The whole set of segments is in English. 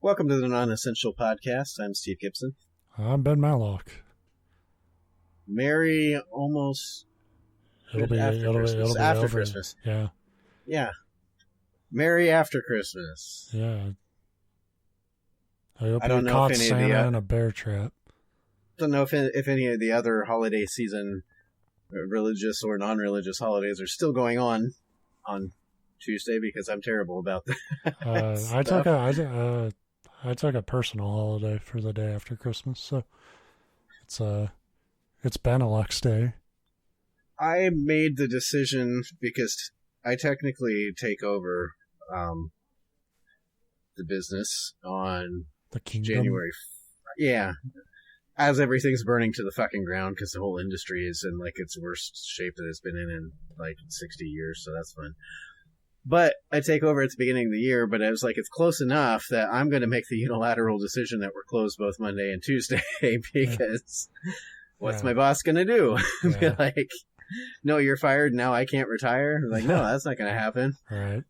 Welcome to the Non-Essential Podcast. I'm Steve Gibson. I'm Ben Mallock. Merry almost... It'll be after over. Christmas. Yeah. Yeah. Merry after Christmas. Yeah. I hope I don't you know caught if any of Santa the, in a bear trap. Don't know if any of the other holiday season, religious or non-religious holidays, are still going on Tuesday, because I'm terrible about that. I took a personal holiday for the day after Christmas, so it's Benelux Day. I made the decision because I technically take over the business on The kingdom. January. Yeah. As everything's burning to the fucking ground because the whole industry is in like its worst shape that it's been in like 60 years, so that's fun. But I take over at the beginning of the year, but I was like, it's close enough that I'm going to make the unilateral decision that we're closed both Monday and Tuesday because what's my boss going to do? Be like, no, you're fired. Now I can't retire. I'm like, no, that's not going to happen. Right.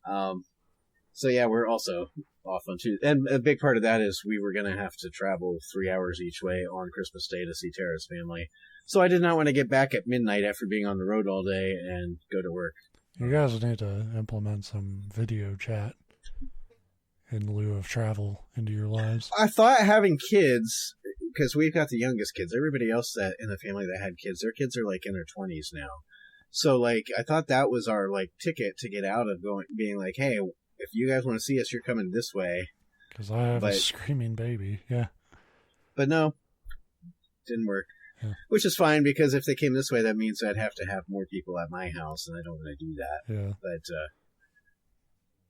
So yeah, we're also off on Tuesday. And a big part of that is we were going to have to travel 3 hours each way on Christmas Day to see Tara's family. So I did not want to get back at midnight after being on the road all day and go to work. You guys need to implement some video chat in lieu of travel into your lives. I thought having kids, because we've got the youngest kids. Everybody else that in the family that had kids, their kids are like in their 20s now. So like, I thought that was our like ticket to get out of being like, hey, if you guys want to see us, you're coming this way. Because I have a screaming baby, yeah. But no, didn't work. Yeah. Which is fine, because if they came this way, that means I'd have to have more people at my house, and I don't want to do that. Yeah. But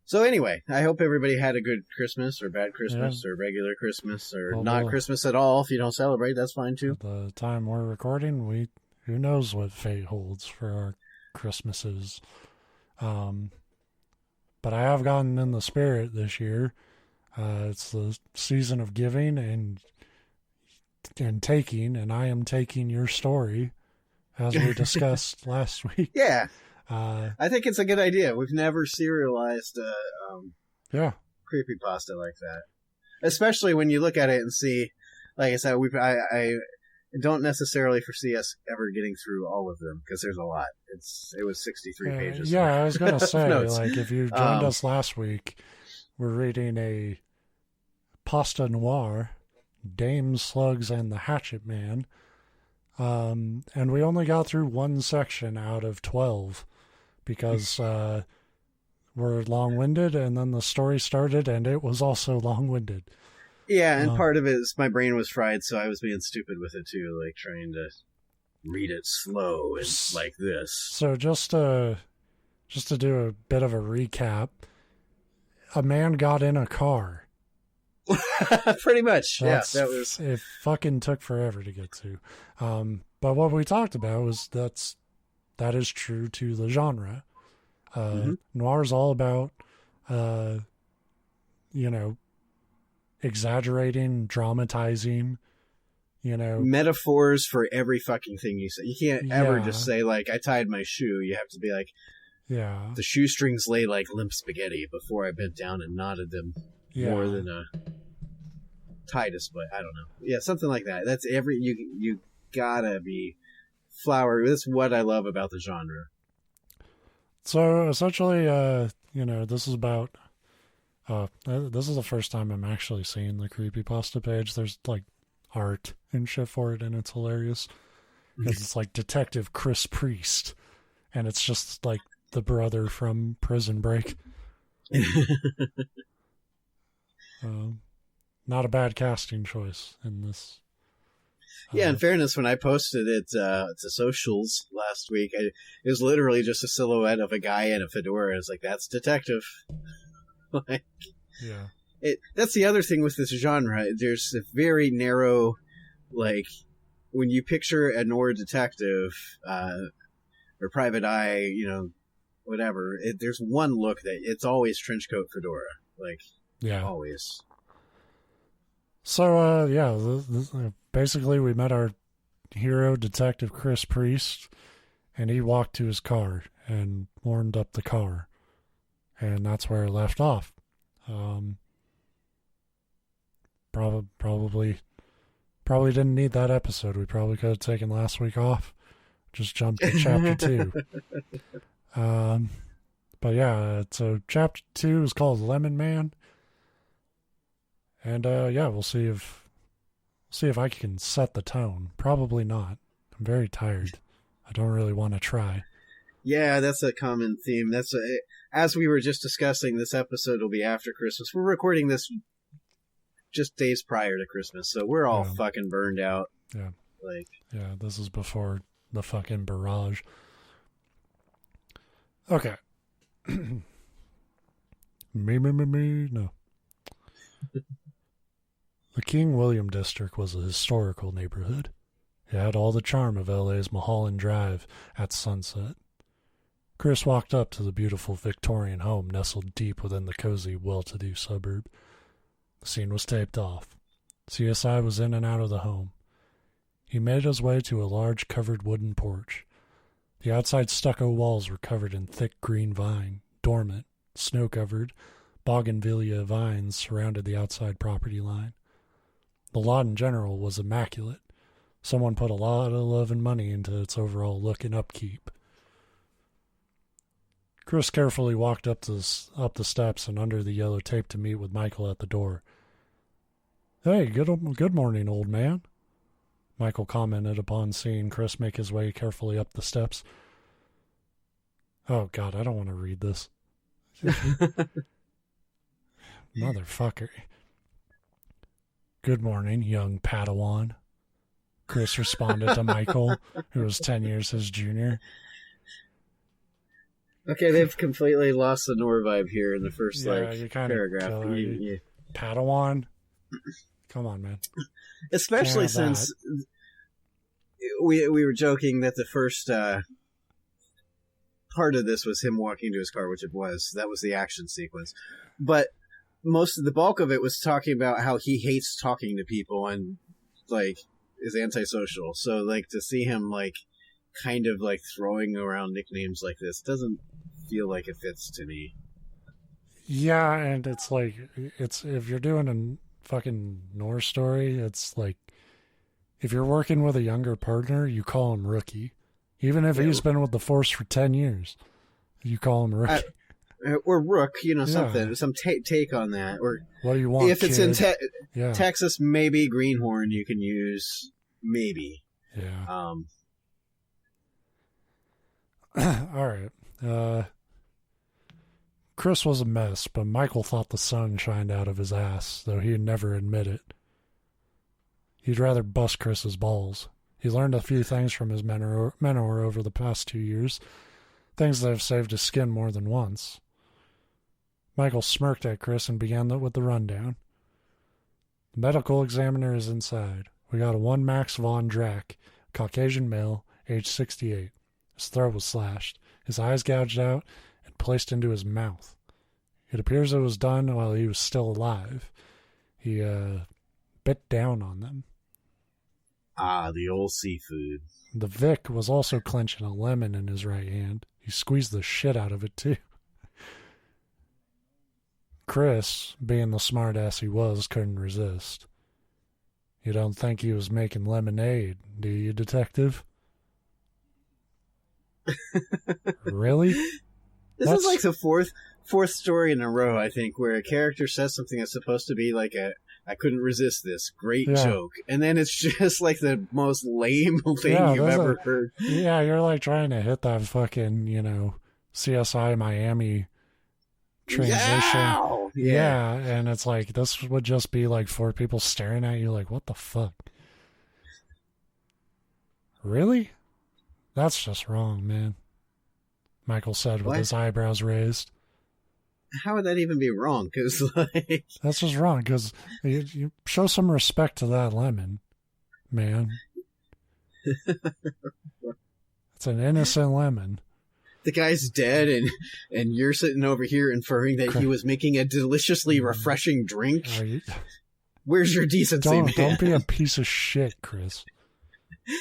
so anyway, I hope everybody had a good Christmas, or bad Christmas, or regular Christmas, or not Christmas at all. If you don't celebrate, that's fine too. At the time we're recording, who knows what fate holds for our Christmases. But I have gotten in the spirit this year. It's the season of giving and taking, and I am taking your story, as we discussed last week. Yeah. I think it's a good idea. We've never serialized creepypasta like that. Especially when you look at it and see, like I said, I don't necessarily foresee us ever getting through all of them, because there's a lot. It was 63 pages. Yeah, I was going to say, like, if you joined us last week, we're reading a Pasta Noir, Dame, Slugs, and the Hatchetman. And we only got through one section out of 12 because we're long-winded, and then the story started, and it was also long-winded. Yeah, and part of it is my brain was fried, so I was being stupid with it too, like trying to read it slow and like this. So just to do a bit of a recap, a man got in a car. Pretty much. It fucking took forever to get to. But what we talked about was that is true to the genre. Noir is all about, exaggerating, dramatizing, metaphors for every fucking thing you say. You can't ever just say like, I tied my shoe. You have to be like, the shoestrings lay like limp spaghetti before I bent down and knotted them more than a Titus, but I don't know. Yeah, something like that. That's you gotta be flowery. That's what I love about the genre. So essentially, this is about. This is the first time I'm actually seeing the creepypasta page. There's like art and shit for it, and it's hilarious because it's like Detective Chris Priest, and it's just like the brother from Prison Break. Not a bad casting choice in this. Yeah, in fairness, when I posted it to socials last week, it was literally just a silhouette of a guy in a fedora. It's like, that's Detective. Like, that's the other thing with this genre. There's a very narrow, like, when you picture a noir detective or private eye, whatever, there's one look that it's always trench coat fedora. Like, always. So, basically we met our hero, Detective Chris Priest, and he walked to his car and warmed up the car. And that's where it left off. Probably didn't need that episode. We probably could have taken last week off. Just jumped to chapter 2. But yeah, so chapter 2 is called Lemon Man. And yeah, we'll see if I can set the tone. Probably not. I'm very tired. I don't really want to try. Yeah, that's a common theme. As we were just discussing, this episode will be after Christmas. We're recording this just days prior to Christmas, so we're all fucking burned out. Yeah. Yeah, this is before the fucking barrage. Okay. me, no. The King William District was a historical neighborhood. It had all the charm of LA's Mulholland Drive at sunset. Chris walked up to the beautiful Victorian home nestled deep within the cozy, well-to-do suburb. The scene was taped off. CSI was in and out of the home. He made his way to a large covered wooden porch. The outside stucco walls were covered in thick green vine, dormant, snow-covered, bougainvillea vines surrounded the outside property line. The lot in general was immaculate. Someone put a lot of love and money into its overall look and upkeep. Chris carefully walked up the steps and under the yellow tape to meet with Michael at the door. "Hey, good morning, old man," Michael commented upon seeing Chris make his way carefully up the steps. Oh, God, I don't want to read this. Motherfucker. "Good morning, young Padawan," Chris responded to Michael, who was 10 years his junior. Okay, they've completely lost the Noir vibe here in the first paragraph. Padawan? Come on, man. Especially since we were joking that the first part of this was him walking to his car, which it was. That was the action sequence. But most of the bulk of it was talking about how he hates talking to people and, is antisocial. So, to see him, kind of, throwing around nicknames like this doesn't feel like it fits to me. Yeah, and it's if you're doing a fucking Noir story, it's if you're working with a younger partner, you call him Rookie. Even if he's been with the Force for 10 years, you call him Rookie. Or Rook, something, some take on that. Or what do you want, if it's in Texas, maybe Greenhorn you can use, maybe. Yeah. All right. Chris was a mess, but Michael thought the sun shined out of his ass, though he'd never admit it. He'd rather bust Chris's balls. He learned a few things from his mentor over the past 2 years, things that have saved his skin more than once. Michael smirked at Chris and began with the rundown. "The medical examiner is inside. We got a 1 Max Von Drack, Caucasian male, age 68. His throat was slashed, his eyes gouged out, and placed into his mouth. It appears it was done while he was still alive. He, bit down on them." Ah, the old seafood. The Vic was also clenching a lemon in his right hand. He squeezed the shit out of it, too. Chris, being the smartass he was, couldn't resist. "You don't think he was making lemonade, do you, detective?" Really? This is the fourth story in a row, I think, where a character says something that's supposed to be I couldn't resist this great joke, and then it's just the most lame thing you've ever heard. Yeah, you're trying to hit that fucking, CSI Miami transition. Yeah, and it's this would just be 4 people staring at you what the fuck? Really? That's just wrong, man, Michael said with his eyebrows raised. How would that even be wrong? Because that's just wrong, because you show some respect to that lemon, man. It's an innocent lemon. The guy's dead, and you're sitting over here inferring that he was making a deliciously refreshing drink. Where's your decency, man? Don't be a piece of shit, Chris.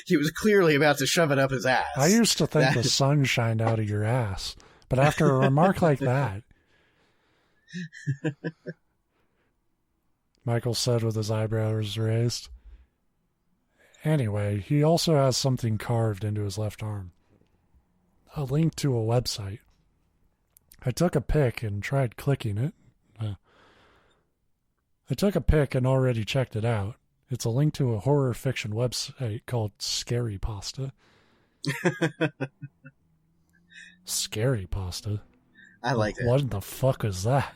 He was clearly about to shove it up his ass. I used to think the sun shined out of your ass, but after a remark like that, Michael said with his eyebrows raised. Anyway, he also has something carved into his left arm. A link to a website. I took a pic and tried clicking it. I took a pic and already checked it out. It's a link to a horror fiction website called Scary Pasta. Scary Pasta? I like that. What the fuck is that?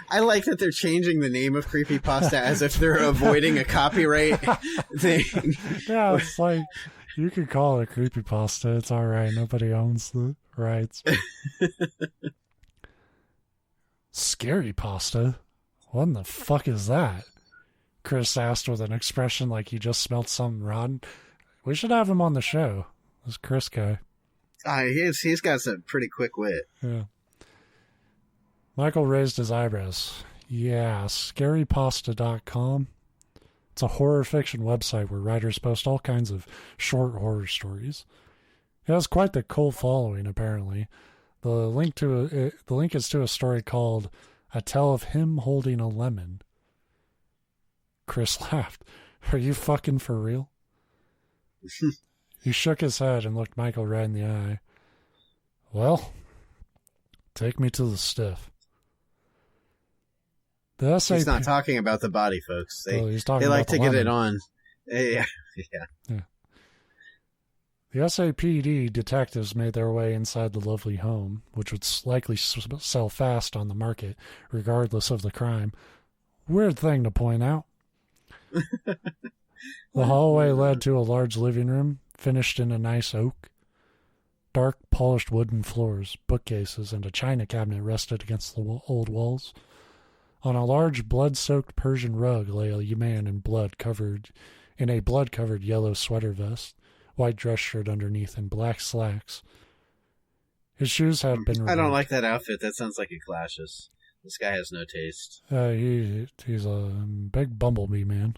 I like that they're changing the name of Creepypasta as if they're avoiding a copyright thing. Yeah, it's like, you could call it Creepypasta. It's alright. Nobody owns the rights. Scary Pasta? What in the fuck is that? Chris asked with an expression like he just smelled something rotten. We should have him on the show. This Chris guy. He's got some pretty quick wit. Yeah. Michael raised his eyebrows. Yeah, scarypasta.com. It's a horror fiction website where writers post all kinds of short horror stories. It has quite the cult following, apparently. The link is to a story called A Tale of Him Holding a Lemon. Chris laughed. Are you fucking for real? He shook his head and looked Michael right in the eye. Well, take me to the stiff. The SAP... He's not talking about the body, folks. They like to get it on. Yeah. The SAPD detectives made their way inside the lovely home, which would likely sell fast on the market, regardless of the crime. Weird thing to point out. The hallway led to a large living room, finished in a nice oak. Dark, polished wooden floors, bookcases, and a china cabinet rested against the old walls. On a large, blood-soaked Persian rug lay a man in a blood-covered yellow sweater vest, white dress shirt underneath, and black slacks. His shoes had been removed. I don't like that outfit. That sounds like it clashes. This guy has no taste. He's a big Bumblebee man.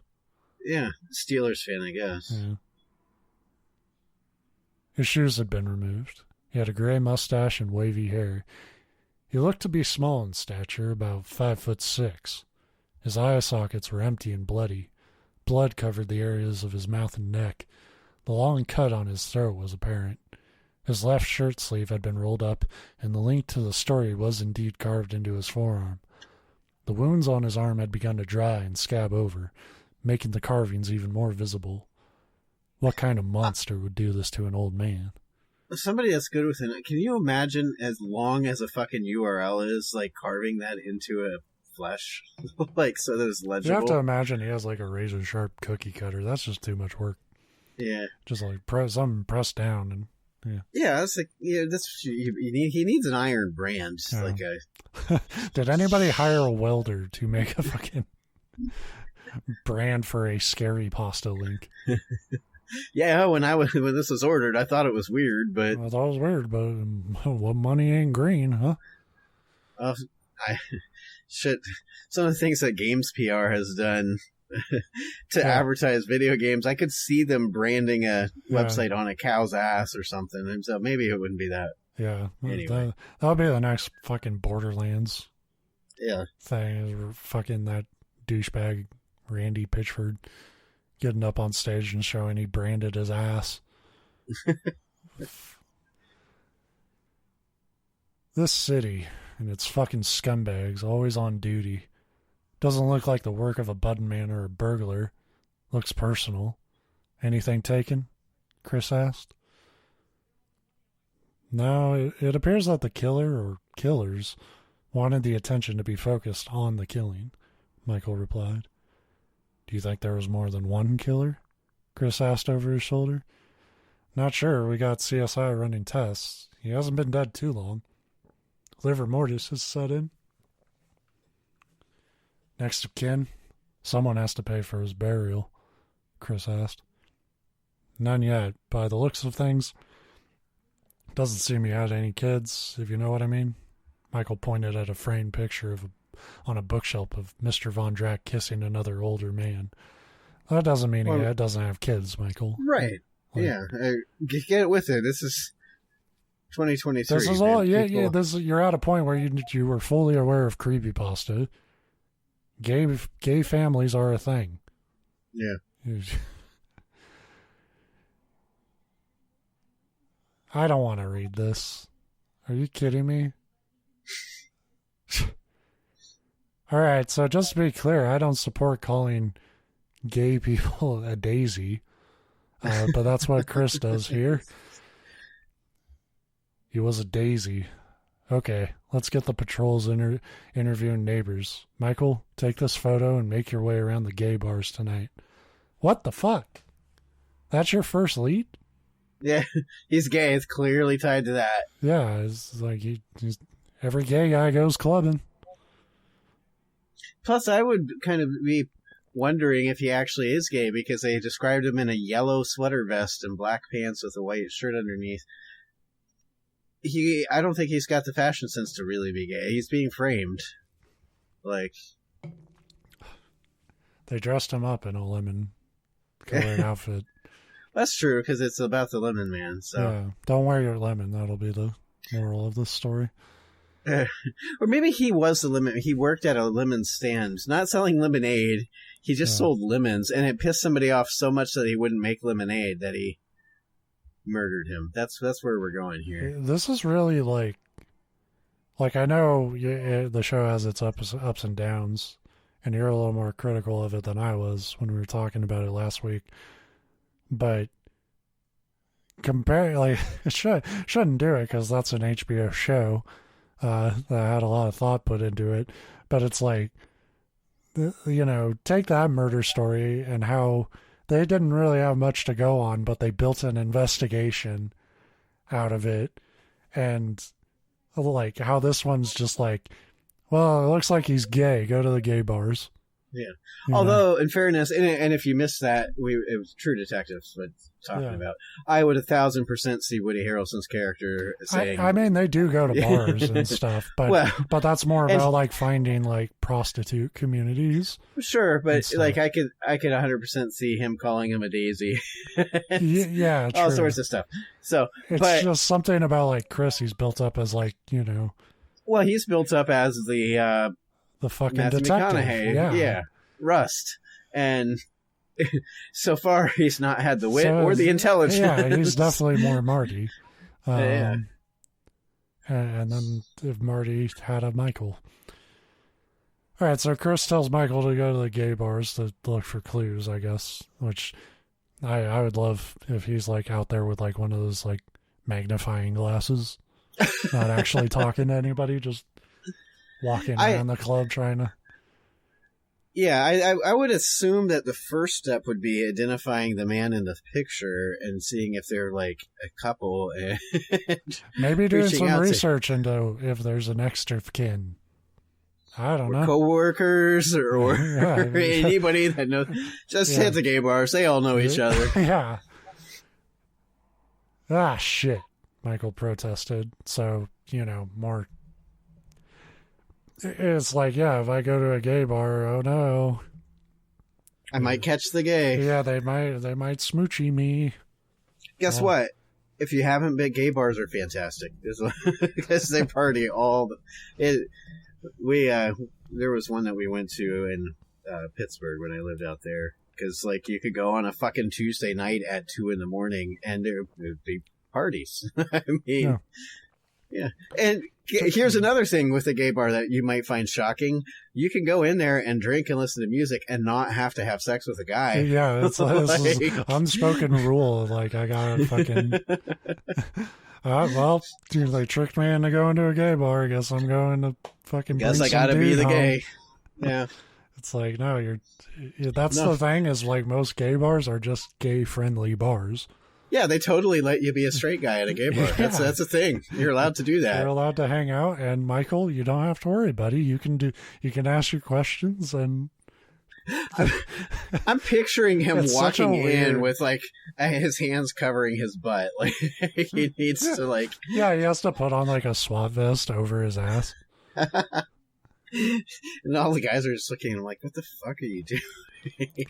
Yeah, Steelers fan, I guess. Yeah. His shoes had been removed. He had a gray mustache and wavy hair. He looked to be small in stature, about 5'6". His eye sockets were empty and bloody. Blood covered the areas of his mouth and neck. The long cut on his throat was apparent. His left shirt sleeve had been rolled up, and the link to the story was indeed carved into his forearm. The wounds on his arm had begun to dry and scab over, making the carvings even more visible. What kind of monster would do this to an old man? Somebody that's good with it. Can you imagine, as long as a fucking URL is, like, carving that into a flesh? Like, so that it's legible? You have to imagine he has, like, a razor-sharp cookie cutter. That's just too much work. Yeah. Just, like, something pressed down and... Yeah, yeah, that's like, yeah, that's you need. He needs an iron brand, yeah. like a. Did anybody hire a welder to make a fucking brand for a Scary Pasta link? Yeah, when this was ordered, I thought it was weird, but I thought it was weird, but what money ain't green, huh? Shit. Some of the things that Games PR has done to advertise video games, I could see them branding a website on a cow's ass or something, and so maybe it wouldn't be that. Yeah, anyway. That'll be the next fucking Borderlands. Yeah, thing. Fucking that douchebag Randy Pitchford getting up on stage and showing he branded his ass. This city and its fucking scumbags always on duty. Doesn't look like the work of a budman or a burglar. Looks personal. Anything taken? Chris asked. No, it appears that the killer or killers wanted the attention to be focused on the killing, Michael replied. Do you think there was more than one killer? Chris asked over his shoulder. Not sure. We got CSI running tests. He hasn't been dead too long. Livor mortis has set in. Next of kin? Someone has to pay for his burial, Chris asked. None yet. By the looks of things, doesn't seem he had any kids, if you know what I mean. Michael pointed at a framed picture on a bookshelf of Mr. Von Drack kissing another older man. That doesn't mean he doesn't have kids, Michael. Right. Like, yeah. Get with it. This is 2023. This is all. Yeah. You're at a point where you were fully aware of creepypasta. gay families are a thing. Yeah. I don't want to read this. Are you kidding me? All right, so just to be clear, I don't support calling gay people a daisy, but that's what Chris does here. He was a daisy. Okay, let's get the patrols interviewing neighbors. Michael, take this photo and make your way around the gay bars tonight. What the fuck? That's your first lead? Yeah, he's gay. It's clearly tied to that. Yeah, it's like every gay guy goes clubbing. Plus, I would kind of be wondering if he actually is gay because they described him in a yellow sweater vest and black pants with a white shirt underneath. I don't think he's got the fashion sense to really be gay. He's being framed. Like, they dressed him up in a lemon colored outfit. That's true, because it's about the lemon man. So yeah, don't wear your lemon. That'll be the moral of this story. Or maybe he was the lemon. He worked at a lemon stand, not selling lemonade. He just sold lemons, and it pissed somebody off so much that he wouldn't make lemonade that he murdered him. That's where we're going here. This is really like I know the show has its ups and downs, and you're a little more critical of it than I was when we were talking about it last week. But it shouldn't do it because that's an HBO show that had a lot of thought put into it. But it's like, take that murder story and how they didn't really have much to go on, but they built an investigation out of it, and like how this one's just like, well, it looks like he's gay. Go to the gay bars. Yeah. Although, in fairness, and if you missed that, it was True Detectives what talking about. I would 1,000% see Woody Harrelson's character saying. I mean, they do go to bars and stuff, but that's more about like finding like prostitute communities. Sure, but like I could 100% see him calling him a daisy. Yeah, true. All sorts of stuff. So it's just something about like Chris. He's built up as like Well, he's built up as the fucking Matthew detective. McConaughey, yeah, Rust, and so far he's not had the wit or the intelligence. Yeah, he's definitely more Marty. And then if Marty had a Michael. All right, so Chris tells Michael to go to the gay bars to look for clues, I guess, which I would love if he's like out there with like one of those like magnifying glasses, not actually talking to anybody, just walking around the club trying to... Yeah, I would assume that the first step would be identifying the man in the picture and seeing if they're like a couple. And maybe doing some research into if there's an next of kin. I don't know. Co-workers or anybody that knows. Just hit the gay bars. They all know each other. Yeah. Ah, shit, Michael protested. So, more... It's like, if I go to a gay bar, oh no, I might catch the gay. Yeah, they might smoochy me. Guess what? If you haven't been, gay bars are fantastic because they party all. There was one that we went to in Pittsburgh when I lived out there because like you could go on a fucking Tuesday night at 2 a.m. and there would be parties. I mean. Yeah. And here's another thing with a gay bar that you might find shocking. You can go in there and drink and listen to music and not have to have sex with a guy. Yeah, it's like, this is unspoken rule. Like, I gotta fucking... well, they tricked me into going to a gay bar. I guess I'm going to fucking guess I gotta be the gay. Yeah. It's like, no, that's the thing is like most gay bars are just gay-friendly bars. Yeah, they totally let you be a straight guy at a gay bar. Yeah. That's a thing. You're allowed to do that. You're allowed to hang out, and Michael, you don't have to worry, buddy. You can ask your questions, and I'm picturing him walking in with like his hands covering his butt, like he needs to like. Yeah, he has to put on like a SWAT vest over his ass. And all the guys are just looking at him like, "What the fuck are you doing?"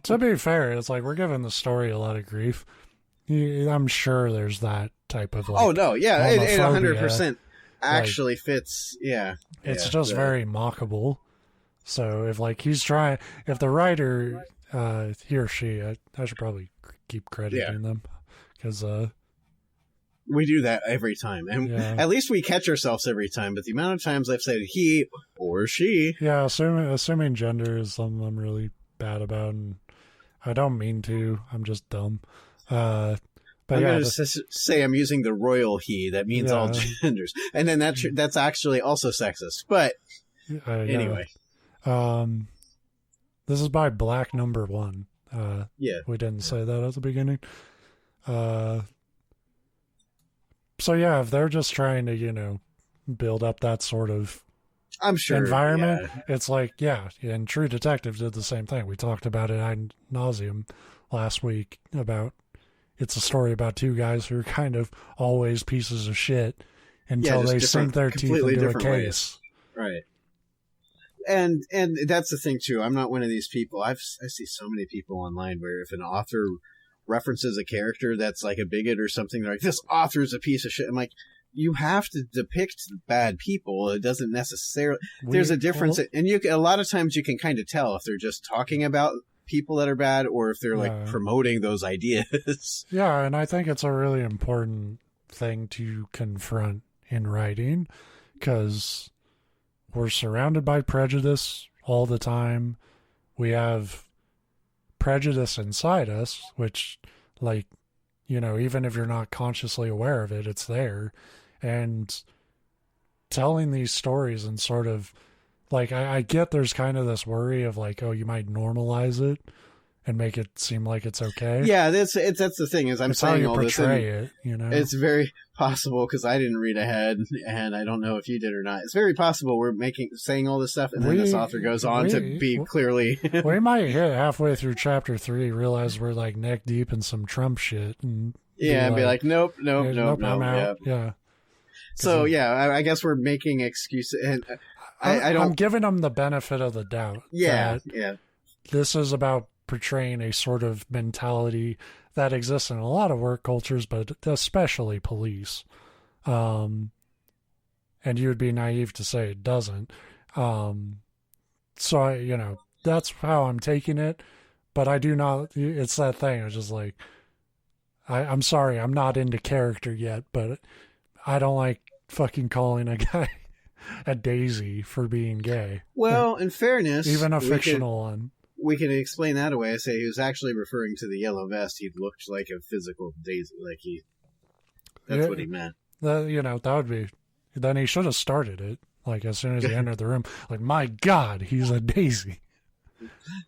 To be fair, it's like we're giving the story a lot of grief. I'm sure there's that type of like. Oh no, yeah, it 100% actually fits. Yeah, it's just very mockable. So if like he's trying, if the writer, he or she, I should probably keep crediting them because we do that every time, and at least we catch ourselves every time. But the amount of times I've said he or she, assuming gender is something I'm really bad about, and I don't mean to. I'm just dumb. But I'm going to say I'm using the royal he. That means all genders, and then that's actually also sexist. But anyway, this is by Black Number One. We didn't say that at the beginning. So if they're just trying to, build up that sort of environment, it's like, and True Detective did the same thing. We talked about it ad nauseum last week about it's a story about two guys who are kind of always pieces of shit until they sink their teeth into a case. Right. And that's the thing too. I'm not one of these people. I see so many people online where if an author references a character that's like a bigot or something, they're like, this author's a piece of shit. I'm like, you have to depict bad people. It doesn't necessarily. There's a difference, and a lot of times you can kind of tell if they're just talking about people that are bad or if they're like promoting those ideas. Yeah, and I think it's a really important thing to confront in writing because we're surrounded by prejudice all the time. We have prejudice inside us, which, like, even if you're not consciously aware of it, it's there. And telling these stories and sort of, like, I get there's kind of this worry of, like, oh, you might normalize it and make it seem like it's okay. Yeah, that's the thing is I'm saying all this. It's very possible because I didn't read ahead, and I don't know if you did or not. It's very possible we're saying all this stuff, and then this author goes on to be clearly. We might hit halfway through chapter 3, realize we're like neck deep in some Trump shit, and be like, nope, I'm out. Yeah. So I guess we're making excuses, and I'm giving them the benefit of the doubt. Yeah. This is about portraying a sort of mentality that exists in a lot of work cultures, but especially police. And you would be naive to say it doesn't. So that's how I'm taking it, but I do not, it's that thing. It's just like, I'm sorry, I'm not into character yet, but I don't like fucking calling a guy a daisy for being gay. Well, in fairness, even a fictional one. We can explain that away. I say he was actually referring to the yellow vest. He looked like a physical daisy, that's what he meant. That would be. Then he should have started it, like as soon as he entered the room. Like, my God, he's a daisy.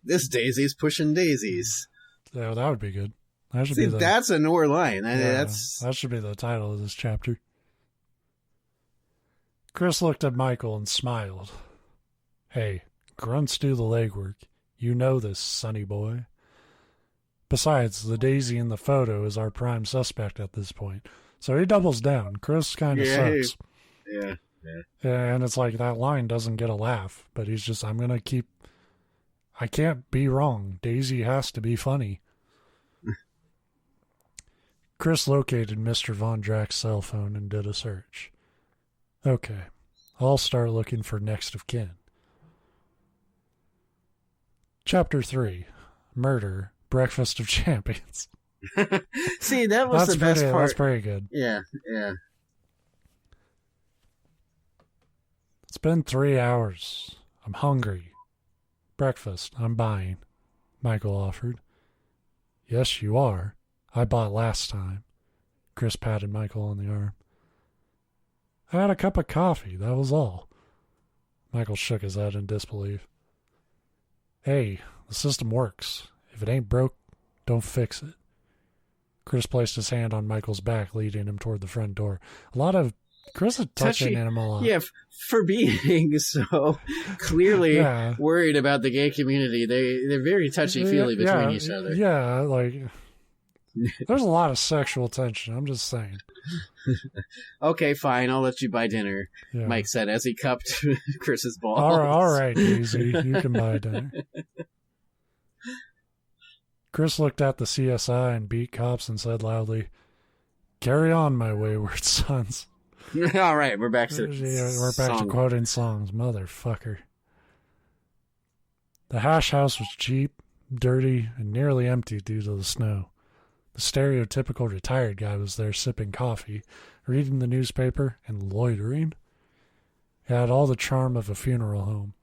This daisy's pushing daisies. Yeah, that would be good. That should that's a Noir line. That should be the title of this chapter. Chris looked at Michael and smiled. Hey, grunts do the legwork. You know this, sonny boy. Besides, the daisy in the photo is our prime suspect at this point. So he doubles down. Chris kind of sucks. Yeah. And it's like that line doesn't get a laugh, but he's just, I can't be wrong. Daisy has to be funny. Chris located Mr. Von Drack's cell phone and did a search. Okay, I'll start looking for next of kin. Chapter 3, Murder, Breakfast of Champions. See, that was the best part. That's pretty good. Yeah. It's been 3 hours. I'm hungry. Breakfast, I'm buying, Michael offered. Yes, you are. I bought last time. Chris patted Michael on the arm. I had a cup of coffee, that was all. Michael shook his head in disbelief. Hey, the system works. If it ain't broke, don't fix it. Chris placed his hand on Michael's back, leading him toward the front door. Chris is touching him a lot. Yeah, for being so clearly worried about the gay community, they're very touchy-feely between each other. Yeah, like, there's a lot of sexual tension, I'm just saying. Okay, fine, I'll let you buy dinner, Mike said as he cupped Chris's balls. All right, Daisy, you can buy dinner. Chris looked at the CSI and beat cops and said loudly, "Carry on, my wayward sons." All right, we're back to to quoting songs, motherfucker. The hash house was cheap, dirty, and nearly empty due to the snow. The stereotypical retired guy was there sipping coffee, reading the newspaper, and loitering. It had all the charm of a funeral home.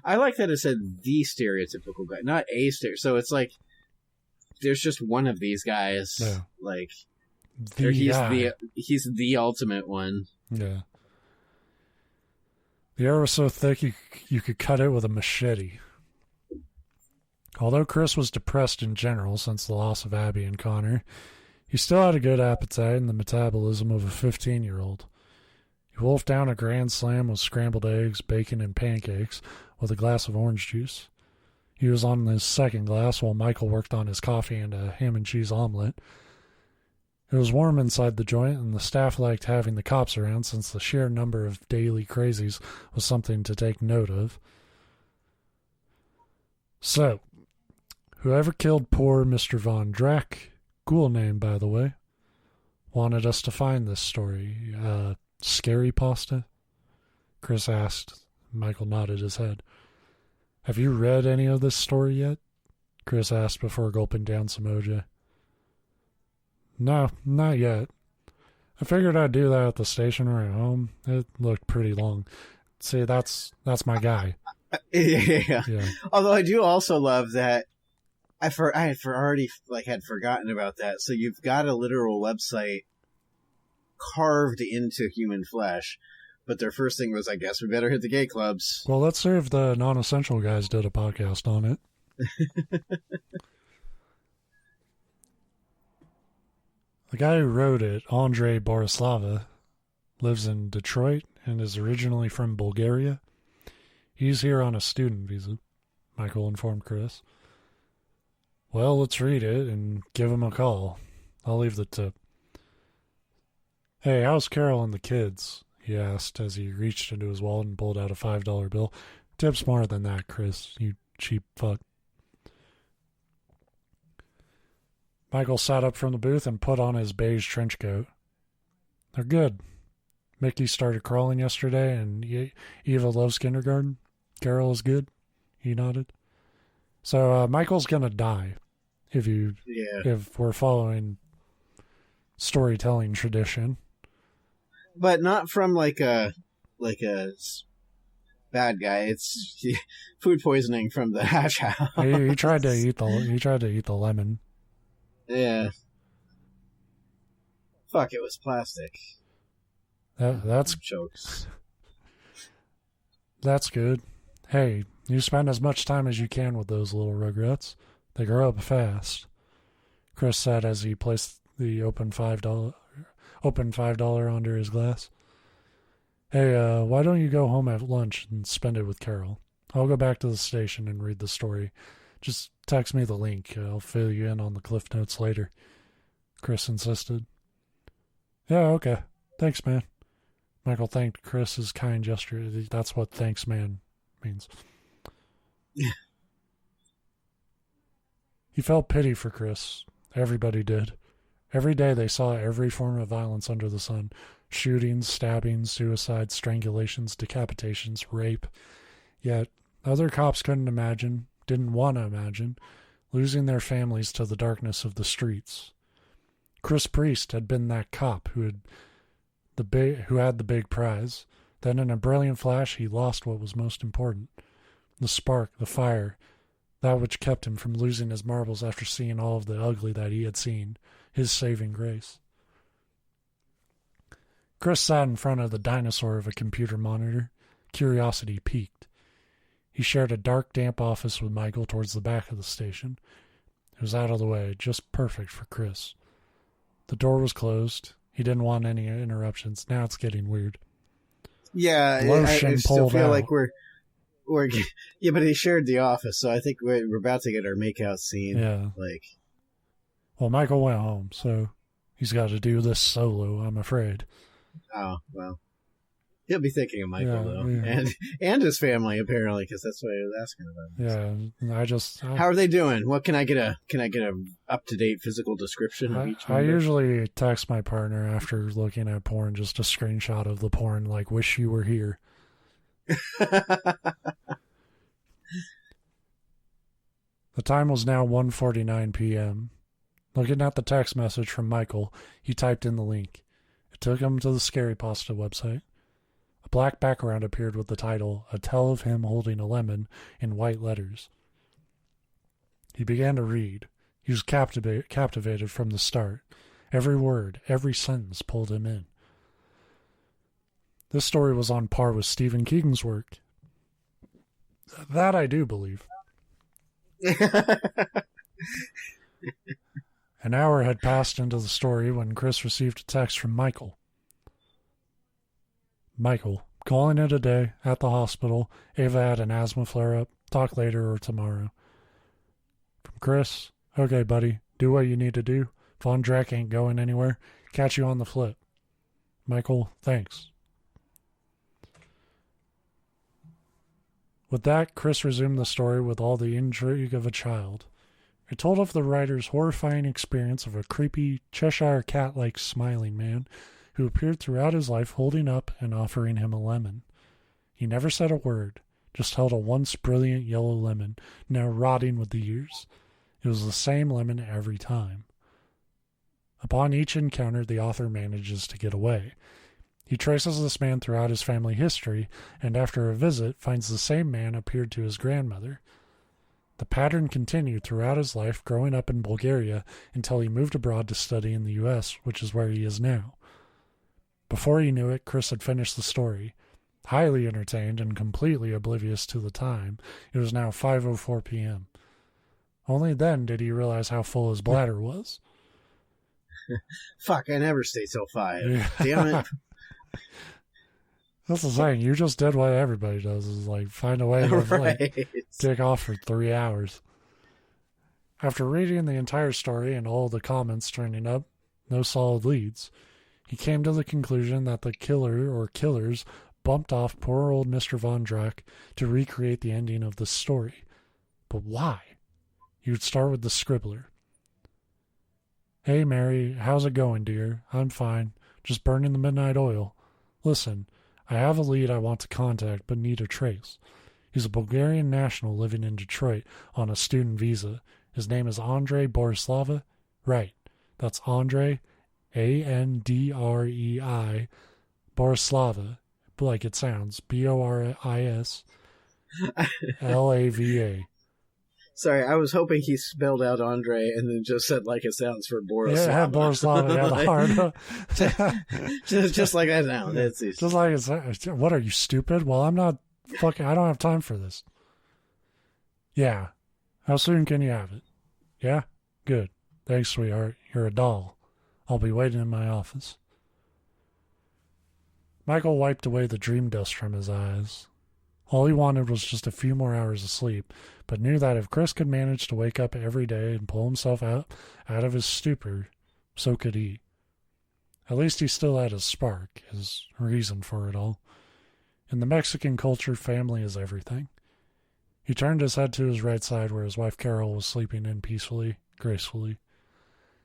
I like that it said the stereotypical guy, not a stereotypical. So it's like there's just one of these guys. Yeah. Like He's he's the ultimate one. Yeah. The air was so thick you could cut it with a machete. Although Chris was depressed in general since the loss of Abby and Connor, he still had a good appetite and the metabolism of a 15-year-old. He wolfed down a grand slam with scrambled eggs, bacon, and pancakes with a glass of orange juice. He was on his second glass while Michael worked on his coffee and a ham and cheese omelet. It was warm inside the joint, and the staff liked having the cops around since the sheer number of daily crazies was something to take note of. So, whoever killed poor Mr. Von Drack, cool name by the way, wanted us to find this story. Scary pasta? Chris asked. Michael nodded his head. Have you read any of this story yet? Chris asked before gulping down some OJ. No, not yet. I figured I'd do that at the station or at home. It looked pretty long. See, that's my guy. Yeah. Although I do also love that I had already had forgotten about that. So you've got a literal website carved into human flesh, but their first thing was, I guess we better hit the gay clubs. Well, let's see if the non-essential guys did a podcast on it. The guy who wrote it, Andrei Borislava, lives in Detroit and is originally from Bulgaria. He's here on a student visa, Michael informed Chris. Well, let's read it and give him a call. I'll leave the tip. Hey, how's Carol and the kids? He asked as he reached into his wallet and pulled out a $5 bill. Tip's more than that, Chris, you cheap fuck. Michael sat up from the booth and put on his beige trench coat. They're good. Mickey started crawling yesterday, and Eva loves kindergarten. Carol is good. He nodded. So Michael's gonna die if we're following storytelling tradition. But not from like a bad guy. It's food poisoning from the hash house. He tried to eat the lemon. Yeah. Fuck, it was plastic. That's jokes. That's good. Hey, you spend as much time as you can with those little rugrats. They grow up fast. Chris said as he placed the open $5 under his glass. Hey, why don't you go home at lunch and spend it with Carol? I'll go back to the station and read the story. Just text me the link. I'll fill you in on the Cliff Notes later. Chris insisted. Yeah, okay. Thanks, man. Michael thanked Chris's kind gesture. That's what thanks, man means. He felt pity for Chris. Everybody did. Every day they saw every form of violence under the sun. Shootings, stabbings, suicides, strangulations, decapitations, rape. Yet other cops didn't want to imagine, losing their families to the darkness of the streets. Chris Priest had been that cop who had the big prize. Then in a brilliant flash, he lost what was most important. The spark, the fire, that which kept him from losing his marbles after seeing all of the ugly that he had seen, his saving grace. Chris sat in front of the dinosaur of a computer monitor. Curiosity piqued. He shared a dark, damp office with Michael towards the back of the station. It was out of the way, just perfect for Chris. The door was closed. He didn't want any interruptions. Now it's getting weird. Yeah, I still feel like we're yeah, but he shared the office, so I think we're about to get our makeout scene. Yeah. Well, Michael went home, so he's got to do this solo, I'm afraid. Oh, well. He'll be thinking of Michael, though. Yeah. And his family, apparently, because that's what he was asking about. Yeah, How are they doing? What can I get a up-to-date physical description of each member? I usually text my partner after looking at porn, just a screenshot of the porn, like, wish you were here. The time was now 1:49 p.m. Looking at the text message from Michael, he typed in the link. It took him to the Scary Pasta website. A black background appeared with the title, A Tale of Him Holding a Lemon, in white letters. He began to read. He was captivated from the start. Every word, every sentence pulled him in. This story was on par with Stephen King's work. That I do believe. An hour had passed into the story when Chris received a text from Michael. Michael, calling it a day, at the hospital. Ava had an asthma flare-up. Talk later or tomorrow. From Chris, okay, buddy, do what you need to do. Von Drack ain't going anywhere. Catch you on the flip. Michael, thanks. With that, Chris resumed the story with all the intrigue of a child. It told of the writer's horrifying experience of a creepy, Cheshire cat-like smiling man who appeared throughout his life holding up and offering him a lemon. He never said a word, just held a once brilliant yellow lemon, now rotting with the years. It was the same lemon every time. Upon each encounter, the author manages to get away. He traces this man throughout his family history, and after a visit, finds the same man appeared to his grandmother. The pattern continued throughout his life, growing up in Bulgaria until he moved abroad to study in the U.S., which is where he is now. Before he knew it, Chris had finished the story. Highly entertained and completely oblivious to the time, it was now 5:04 p.m. Only then did he realize how full his bladder was. Fuck, I never stay till 5. Damn it. That's the thing. You just did what everybody does, is like find a way to like, take off for 3 hours. After reading the entire story and all the comments turning up, no solid leads, he came to the conclusion that the killer or killers bumped off poor old Mr. Von Drack to recreate the ending of the story. But why? He would start with the scribbler. Hey, Mary, how's it going, dear? I'm fine. Just burning the midnight oil. Listen, I have a lead I want to contact, but need a trace. He's a Bulgarian national living in Detroit on a student visa. His name is Andrei Borislava. Right. That's Andrei, Andrei, Borislava, like it sounds, Borislava. Sorry, I was hoping he spelled out Andre and then just said like it sounds for Borislava. Yeah, it had Borislava, yeah, the hard. just like that now. That's easy. Just like it's, what are you, stupid? Well, I'm not fucking, I don't have time for this. Yeah. How soon can you have it? Yeah? Good. Thanks, sweetheart. You're a doll. I'll be waiting in my office. Michael wiped away the dream dust from his eyes. All he wanted was just a few more hours of sleep, but knew that if Chris could manage to wake up every day and pull himself out of his stupor, so could he. At least he still had his spark, his reason for it all. In the Mexican culture, family is everything. He turned his head to his right side where his wife Carol was sleeping in peacefully, gracefully.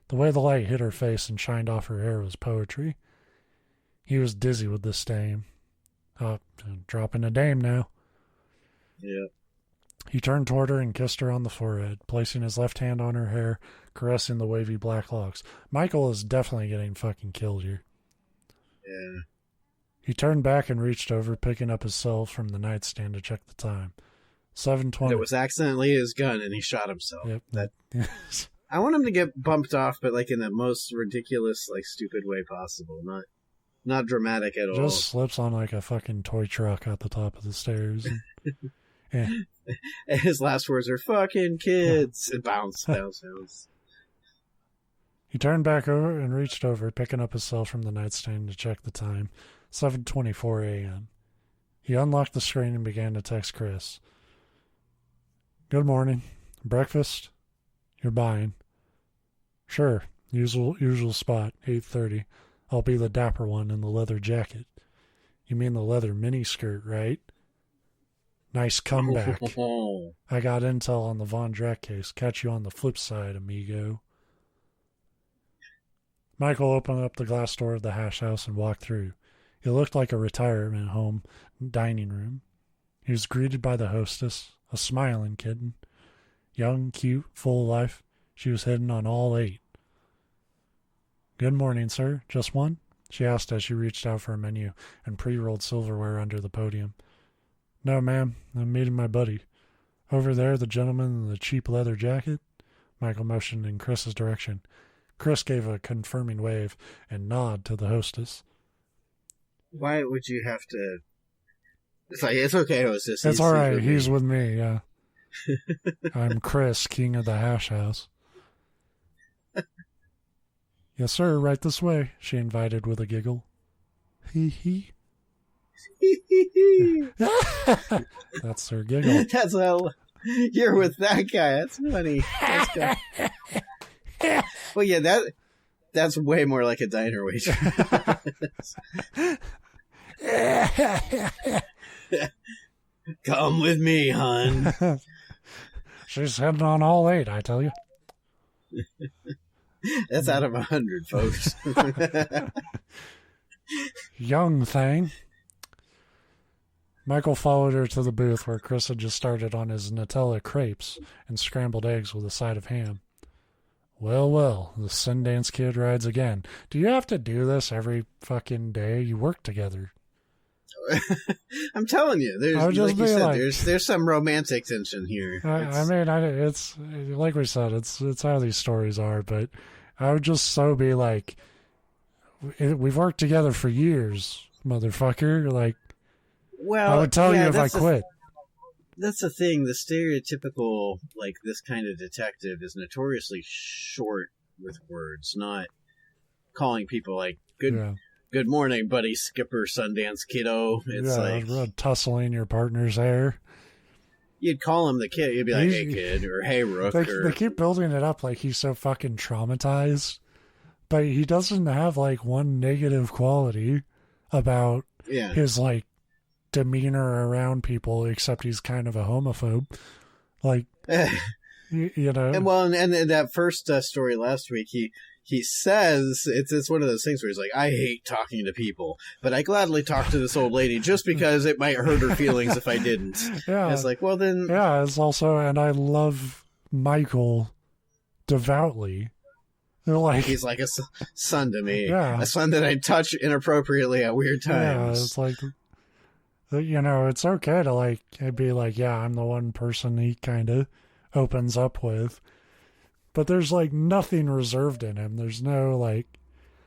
The way the light hit her face and shined off her hair was poetry. He was dizzy with this dame. Dropping a dame now. Yeah. He turned toward her and kissed her on the forehead, placing his left hand on her hair, caressing the wavy black locks. Michael is definitely getting fucking killed here. Yeah. He turned back and reached over, picking up his cell from the nightstand to check the time. 7:20. It was accidentally his gun, and he shot himself. Yep. That. I want him to get bumped off, but like in the most ridiculous, like stupid way possible. Not dramatic at all. Just slips on like a fucking toy truck at the top of the stairs. Yeah. And his last words are "fucking kids" and bounce. He turned back over and reached over, picking up his cell from the nightstand to check the time. 7:24 a.m. He unlocked the screen and began to text Chris. Good morning. Breakfast? You're buying. Sure. Usual spot. 8:30. I'll be the dapper one in the leather jacket. You mean the leather miniskirt, right? Nice comeback. I got intel on the Von Drack case. Catch you on the flip side, amigo. Michael opened up the glass door of the hash house and walked through. It looked like a retirement home dining room. He was greeted by the hostess, a smiling kitten. Young, cute, full of life. She was hitting on all 8. Good morning, sir. Just one? She asked as she reached out for a menu and pre-rolled silverware under the podium. No, ma'am. I'm meeting my buddy. Over there, the gentleman in the cheap leather jacket? Michael motioned in Chris's direction. Chris gave a confirming wave and nod to the hostess. Why would you have to... It's like, it's okay, hostess. It's all right. He's with me, yeah. I'm Chris, king of the hash house. Yes, sir, right this way, she invited with a giggle. Hee. That's her giggle. That's how you're with that guy. That's funny. Well, yeah, that's way more like a diner waitress. Come with me, hon. She's heading on all 8, I tell you. That's out of 100, folks. Young thing. Michael followed her to the booth where Chris had just started on his Nutella crepes and scrambled eggs with a side of ham. Well, the Sundance Kid rides again. Do you have to do this every fucking day? You work together. I'm telling you, there's some romantic tension here. It's like we said, it's how these stories are. But I would just so be like, we've worked together for years, motherfucker. Like, well, I would tell you if I quit. That's the thing. The stereotypical, like, this kind of detective is notoriously short with words, not calling people like Good morning, buddy Skipper Sundance Kiddo. It's like tussling your partner's hair. You'd call him the kid. You'd be like, hey, kid, or hey, Rook. They keep building it up like he's so fucking traumatized. But he doesn't have, like, one negative quality about his, like, demeanor around people, except he's kind of a homophobe. Like, you know. And that first story last week, he says, it's one of those things where he's like, I hate talking to people, but I gladly talk to this old lady just because it might hurt her feelings if I didn't. Yeah. And it's like, well then... Yeah, it's also, and I love Michael devoutly. Like, he's like a son to me. Yeah. A son that I touch inappropriately at weird times. Yeah, it's like, you know, it's okay to, like, be like, yeah, I'm the one person he kind of opens up with. But there's, like, nothing reserved in him. There's no, like...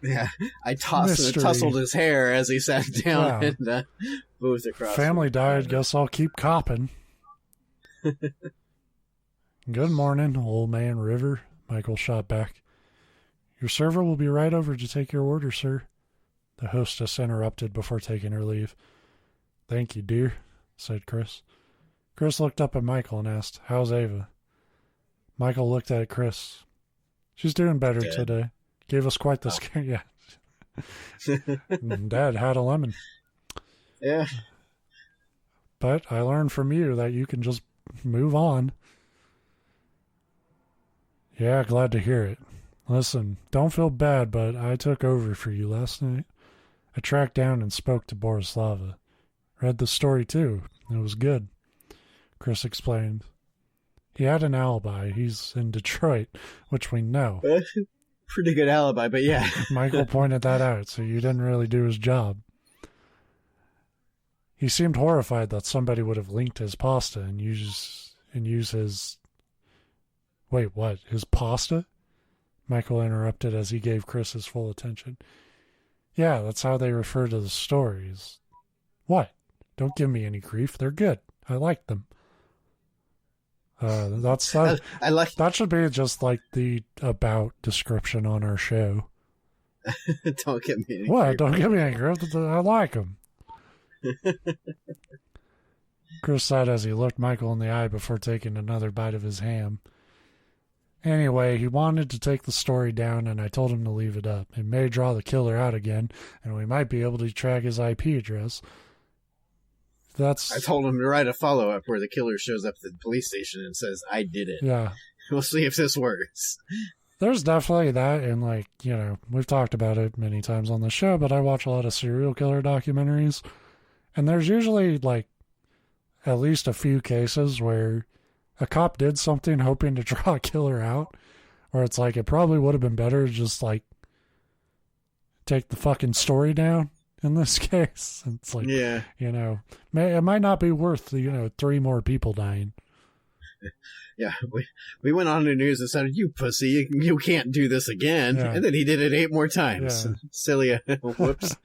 Yeah, I tussled his hair as he sat down and moved across. Family died, guess I'll keep copping. Good morning, old man River, Michael shot back. Your server will be right over to take your order, sir. The hostess interrupted before taking her leave. Thank you, dear, said Chris. Chris looked up at Michael and asked, how's Ava? Michael looked at Chris. She's doing better today. Gave us quite the scare. Yeah. Dad had a lemon. Yeah. But I learned from you that you can just move on. Yeah, glad to hear it. Listen, don't feel bad, but I took over for you last night. I tracked down and spoke to Borislava. Read the story too. It was good. Chris explained. He had an alibi. He's in Detroit, which we know. Pretty good alibi, but yeah. Michael pointed that out, so you didn't really do his job. He seemed horrified that somebody would have linked his pasta and use his... Wait, what? His pasta? Michael interrupted as he gave Chris his full attention. Yeah, that's how they refer to the stories. What? Don't give me any grief. They're good. I like them. That should be just like the about description on our show. Don't give me any What? grief. Don't give me any grief. I like them. Chris sighed as he looked Michael in the eye before taking another bite of his ham. Anyway, he wanted to take the story down, and I told him to leave it up. It may draw the killer out again, and we might be able to track his IP address. I told him to write a follow-up where the killer shows up at the police station and says, I did it. Yeah. We'll see if this works. There's definitely that, and, like, you know, we've talked about it many times on the show, but I watch a lot of serial killer documentaries, and there's usually, like, at least a few cases where a cop did something hoping to draw a killer out, where it's like, it probably would have been better to just like take the fucking story down in this case. It's like, yeah, you know, it might not be worth, you know, 3 more people dying. Yeah, we went on the news and said, "You pussy, you can't do this again." Yeah. And then he did it 8 more times. Yeah. Silly, whoops.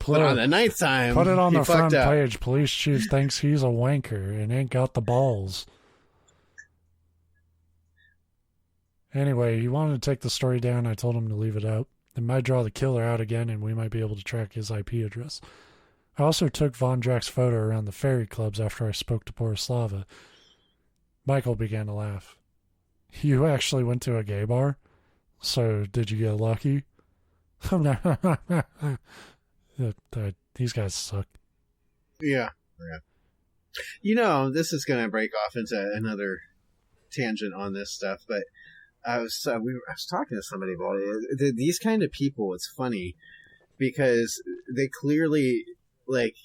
But on the 9th time, put it on the front page. Police chief thinks he's a wanker and ain't got the balls. Anyway, he wanted to take the story down. I told him to leave it out. It might draw the killer out again, and we might be able to track his IP address. I also took Von Drack's photo around the ferry clubs after I spoke to Borislava. Michael began to laugh. You actually went to a gay bar? So, did you get lucky? These guys suck. Yeah. You know, this is going to break off into another tangent on this stuff, but I was talking to somebody about it. These kind of people, it's funny, because they clearly, like,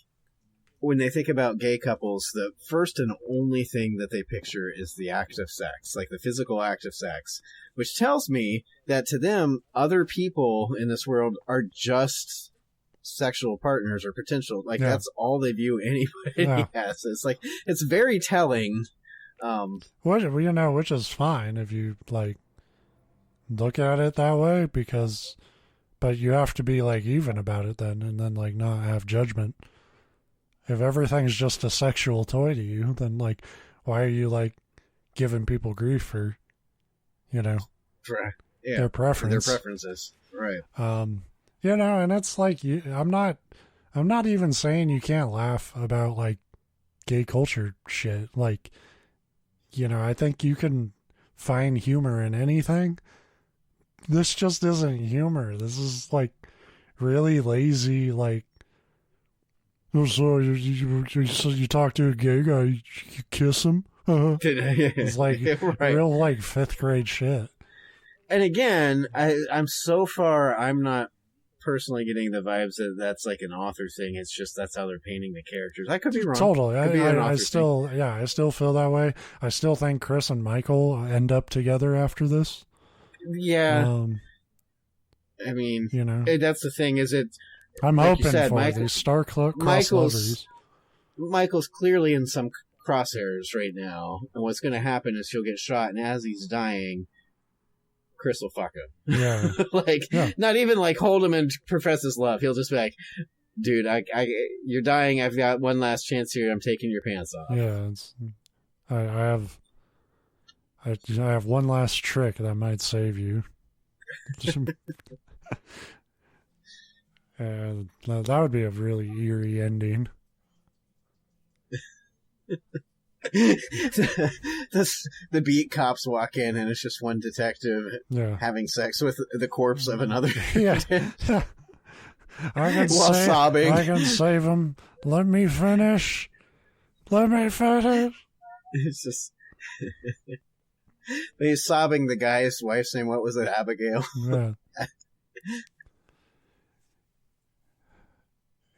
when they think about gay couples, the first and only thing that they picture is the act of sex, like the physical act of sex, which tells me that to them, other people in this world are just sexual partners or potential. Like, that's all they view anybody as. It's like, it's very telling. Which is fine if you, like, look at it that way, but you have to be, like, even about it then, and then, like, not have judgment. If everything's just a sexual toy to you, then, like, why are you, like, giving people grief for, you know, their preference? Their preferences, right. You know, and it's like, I'm not even saying you can't laugh about, like, gay culture shit. Like, you know, I think you can find humor in anything. This just isn't humor. This is, like, really lazy, like, oh, so you talk to a gay guy, you kiss him? It's like real, like, 5th grade shit. And again, I'm not personally getting the vibes that that's like an author thing. It's just that's how they're painting the characters. I could be wrong. Totally. I still feel that way. I still think Chris and Michael end up together after this. Yeah. I mean, you know, that's the thing. Is it? I'm like hoping for these star-crossed lovers. Michael's clearly in some crosshairs right now, and what's going to happen is he'll get shot, and as he's dying, Chris will fuck him. Yeah. Not even like hold him and profess his love. He'll just be like, "Dude, you're dying. I've got one last chance here. I'm taking your pants off." Yeah, I have one last trick that might save you. That would be a really eerie ending. The beat cops walk in and it's just one detective having sex with the corpse of another. Yeah. Sobbing. I can save him. Let me finish. It's just he's sobbing. The guy's wife's name, what was it, Abigail? Yeah.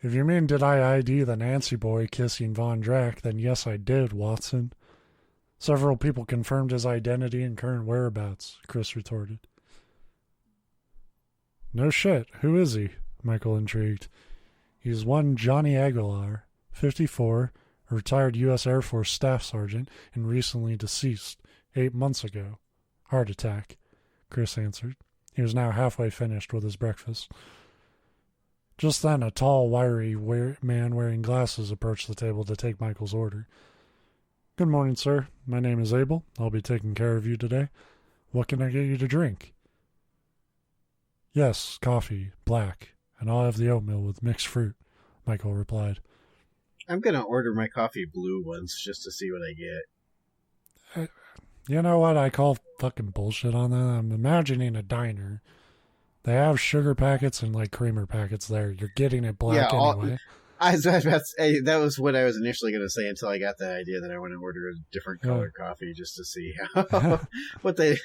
If you mean did I ID the Nancy boy kissing Von Drack, then yes, I did, Watson. Several people confirmed his identity and current whereabouts, Chris retorted. No shit. Who is he? Michael intrigued. He's one Johnny Aguilar, 54, a retired U.S. Air Force staff sergeant, and recently deceased 8 months ago. Heart attack, Chris answered. He was now halfway finished with his breakfast. Just then, a tall, wiry man wearing glasses approached the table to take Michael's order. Good morning, sir. My name is Abel. I'll be taking care of you today. What can I get you to drink? Yes, coffee, black, and I'll have the oatmeal with mixed fruit, Michael replied. I'm going to order my coffee blue once just to see what I get. You know what? I call fucking bullshit on that. I'm imagining a diner. They have sugar packets and, like, creamer packets there. You're getting it black anyway. That was what I was initially going to say until I got the idea that I want to order a different colored coffee just to see what they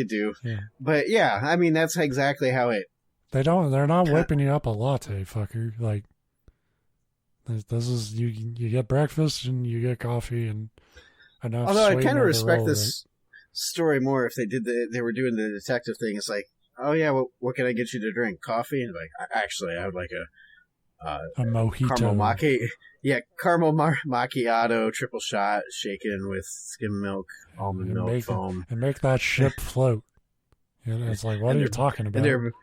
do. Yeah. But yeah, I mean, that's exactly how it. They're not whipping you up a latte, fucker. Like, this is you get breakfast and you get coffee and enough. Although I kind of respect roll, this story more if they were doing the detective thing. It's like, oh yeah, what can I get you to drink? Coffee? And like, actually, I would like a mojito. Caramel macchiato, triple shot, shaken with skim milk, almond milk foam, and make that ship float. You know, it's like, what are you talking about?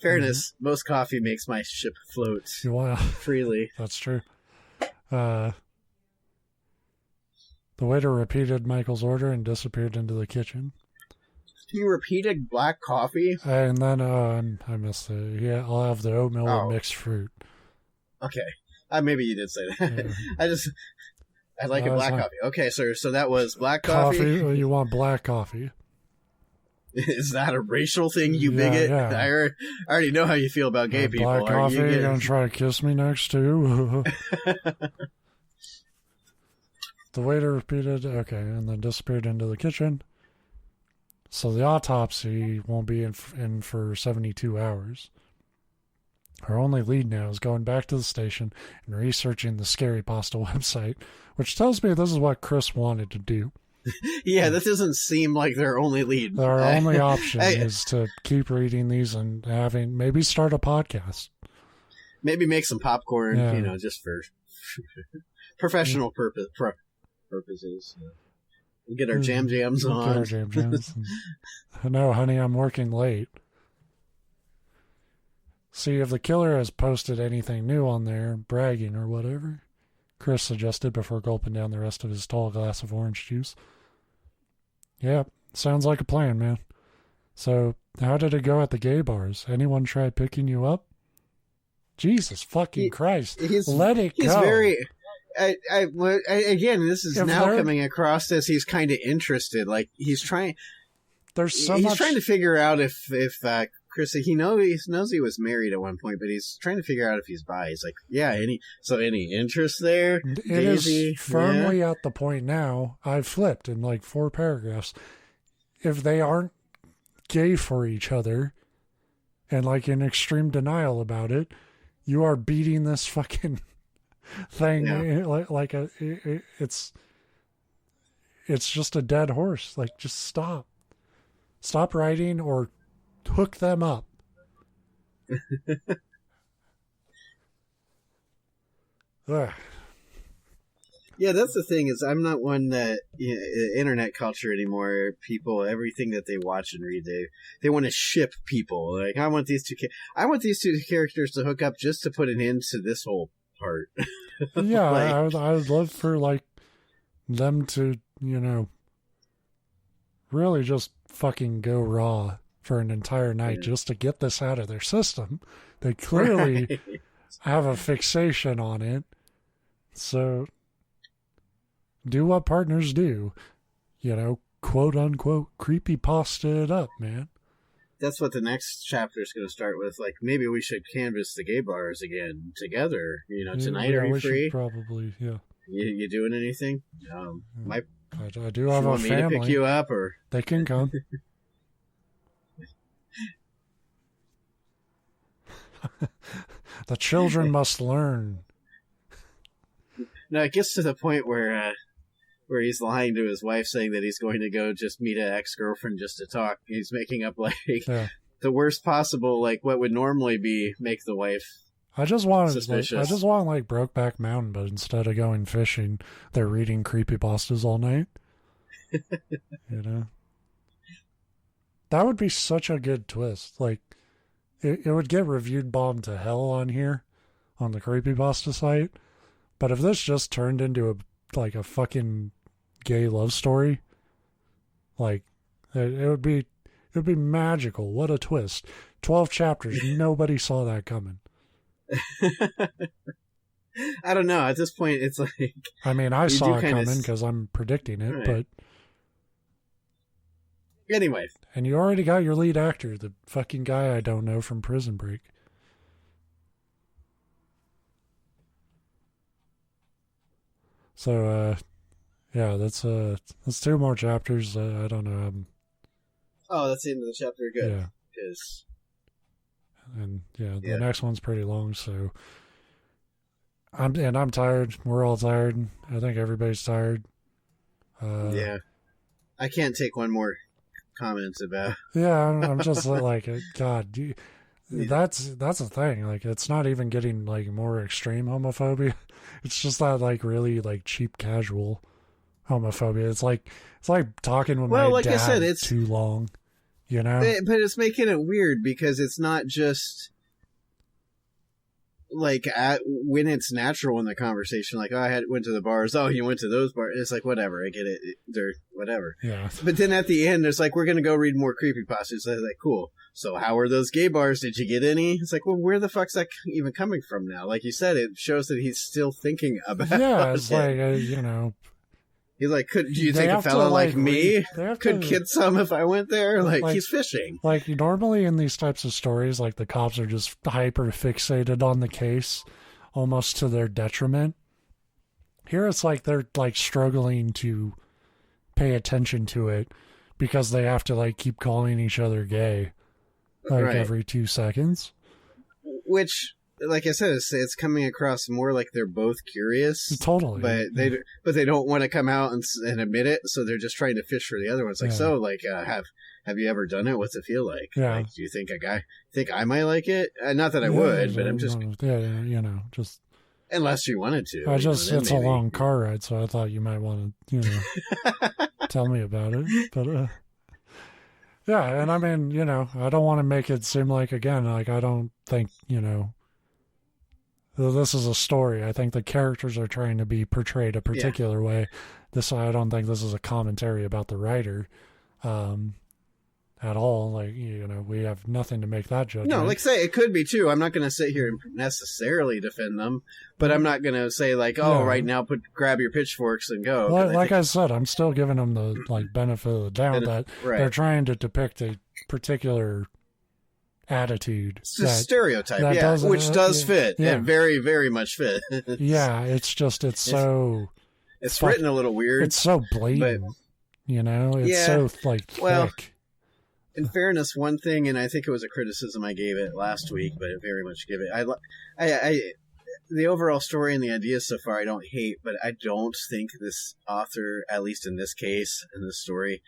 Fairness, most coffee makes my ship float freely. That's true. The waiter repeated Michael's order and disappeared into the kitchen. He repeated black coffee? And then I missed it. Yeah, I'll have the oatmeal and mixed fruit. Okay. Maybe you did say that. Yeah. I like a black coffee. Okay, sir. So that was black coffee? Well, you want black coffee. Is that a racial thing, you bigot? Yeah. I already know how you feel about gay people. Black coffee, you going to try to kiss me next too? The waiter repeated, okay, and then disappeared into the kitchen. So the autopsy won't be in for 72 hours. Our only lead now is going back to the station and researching the Scary Pasta website, which tells me this is what Chris wanted to do. Yeah, this doesn't seem like their only lead. Our only option is to keep reading these and maybe start a podcast. Maybe make some popcorn, just for professional purposes. We'll get our jams on. Get our jams. No, honey, I'm working late. See if the killer has posted anything new on there, bragging or whatever. Chris suggested before gulping down the rest of his tall glass of orange juice. Yep, sounds like a plan, man. So, how did it go at the gay bars? Anyone try picking you up? Jesus fucking Christ. Let it go. He's very... again, this is coming across as he's kind of interested. Like, he's trying... He's trying to figure out if Chris, he knows he was married at one point, but he's trying to figure out if he's bi. He's like, yeah, any interest there? It Daisy? Is firmly at the point now, I've flipped in like 4 paragraphs. If they aren't gay for each other and like in extreme denial about it, you are beating this fucking thing it's just a dead horse. Like, just stop writing or hook them up. Yeah, that's the thing, is I'm not one that internet culture anymore. People, everything that they watch and read, they want to ship people. Like, I want these two characters to hook up just to put an end to this whole part. Yeah, like, I would love for like them to, really just fucking go raw for an entire night just to get this out of their system. They clearly have a fixation on it. So do what partners do, quote unquote creepypasta it up, man. That's what the next chapter is going to start with. Like, maybe we should canvass the gay bars again together. Tonight, are you free? Probably, yeah. You doing anything? I do have a family. Me to pick you up, or they can come. The children must learn. No, it gets to the point where he's lying to his wife, saying that he's going to go just meet an ex-girlfriend just to talk. He's making up the worst possible, like what would normally make the wife. I just want suspicious. like Brokeback Mountain, but instead of going fishing, they're reading creepypastas all night. That would be such a good twist. Like, it would get reviewed bombed to hell on here, on the creepypasta site. But if this just turned into a fucking gay love story, like, it would be magical. What a twist! 12 chapters. Nobody saw that coming. I don't know. At this point, it's like... I mean, I saw it coming because I'm predicting it, right. But... Anyway. And you already got your lead actor, the fucking guy I don't know from Prison Break. So, that's 2 more chapters. I don't know. Oh, that's the end of the chapter. Good. Yeah. Because... And the next one's pretty long, so I'm tired. We're all tired. I think everybody's tired. Yeah. I can't take one more comment about. Yeah, I'm just like, God, that's the thing. Like, it's not even getting like more extreme homophobia. It's just that like really like cheap casual homophobia. It's like talking with my dad, I said, it's too long, you know. But it's making it weird because it's not just like when it's natural in the conversation, like, oh, I went to the bars. Oh, you went to those bars. It's like, whatever. I get it. They're whatever. Yeah. But then at the end, it's like, we're going to go read more creepypastas. It's like, cool. So how are those gay bars? Did you get any? It's like, well, where the fuck's that even coming from now? Like you said, it shows that he's still thinking about it. Yeah, it's like, you know. He's like, do you think a fella like me could get some if I went there? Like, he's fishing. Like, normally in these types of stories, like, the cops are just hyper fixated on the case, almost to their detriment. Here it's like they're, like, struggling to pay attention to it because they have to, like, keep calling each other gay, like, every 2 seconds. Which, like I said, it's coming across more like they're both curious. Totally. But they don't want to come out and admit it, so they're just trying to fish for the other ones. Like, so, like, have you ever done it? What's it feel like? Yeah. Like, do you think I might like it? Not that I would, but I'm just... Yeah, you know, just... Unless you wanted to. It's a long car ride, so I thought you might want to, you know, tell me about it. But, yeah, and I mean, you know, I don't want to make it seem like, again, like, I don't think, you know, this is a story. I think the characters are trying to be portrayed a particular way. I don't think this is a commentary about the writer at all. Like, you know, we have nothing to make that judgment. No, like say, it could be too. I'm not going to sit here and necessarily defend them, but I'm not going to say like, oh, right now, grab your pitchforks and go. Like I said, I'm still giving them the like benefit of the doubt that they're trying to depict a particular attitude, it's a stereotype, which does fit. Yeah, very, very much fit. Yeah, it's so it's written a little weird. It's so blatant, but, you know. It's so like thick. In fairness, one thing, and I think it was a criticism I gave it last week, but I very much give it. I the overall story and the ideas so far I don't hate, but I don't think this author, at least in this case, in this story,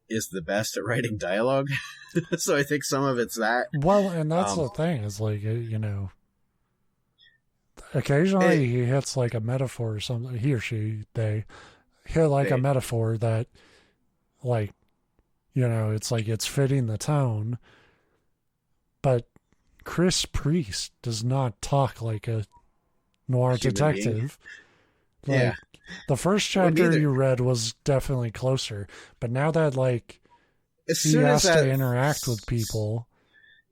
is the best at writing dialogue. So I think some of it's that. Well, and that's the thing, is like, you know, occasionally he hits like a metaphor or something. He or she, they hit like a metaphor that, like, you know, it's like it's fitting the tone. But Chris Priest does not talk like a noir detective. Like, the first chapter you read was definitely closer, but now that like he has to interact with people,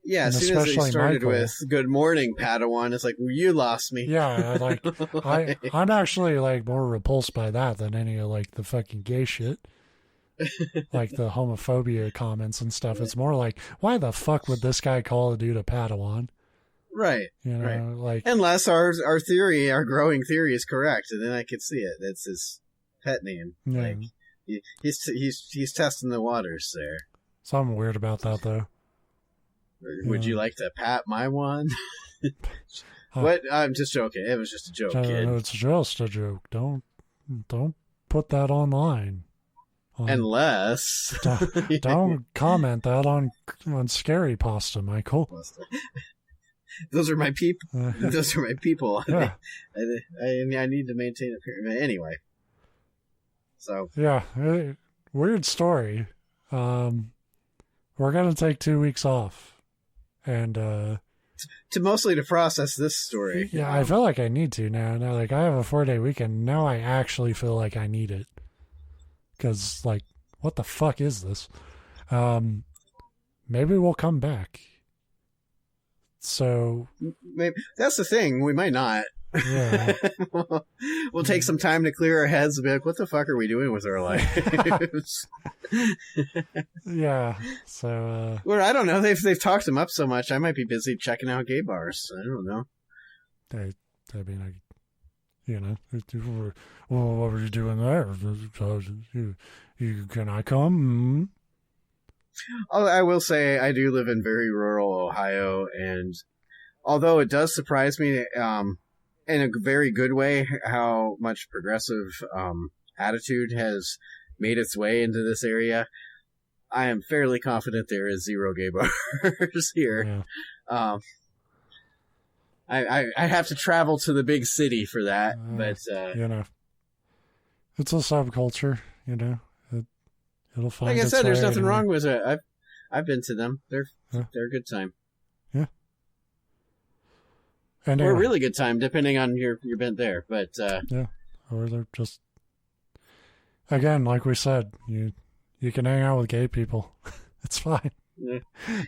as soon as he started with "Good morning, Padawan," it's like, well, you lost me. Yeah, like I'm actually like more repulsed by that than any of like the fucking gay shit, like the homophobia comments and stuff. It's more like, why the fuck would this guy call a dude a Padawan? Right. You know, like, unless our growing theory is correct, and then I could see it. That's his pet name. Yeah. Like he's testing the waters there. Something weird about that though. Would you like to pat my one? What? I'm just joking. It was just a joke, kid. It's just a joke. Don't put that online. Unless don't comment that on Scary Pasta, Michael. Those are my people. Those are my people. Yeah. I need to maintain a pyramid anyway. So yeah, weird story. We're gonna take 2 weeks off, and to process this story. Yeah, I feel like I need to now. Now, like, I have a 4-day weekend. Now I actually feel like I need it, because like, what the fuck is this? Maybe we'll come back. So maybe that's the thing. We might not. Yeah. We'll take some time to clear our heads and be like, what the fuck are we doing with our lives? Yeah. So well, I don't know. They've talked them up so much. I might be busy checking out gay bars. I don't know. I mean, you know, well, what were you doing there? Can I come? Oh, I will say I do live in very rural Ohio, and although it does surprise me, and in a very good way, how much progressive attitude has made its way into this area. I am fairly confident there is 0 gay bars here. Yeah. I have to travel to the big city for that, but it's a subculture. It'll find. Like I said, there's nothing wrong with it. I've been to them. They're a good time. Yeah. And or a really good time, depending on your bent there. But or they're just, again, like we said, you can hang out with gay people. It's fine.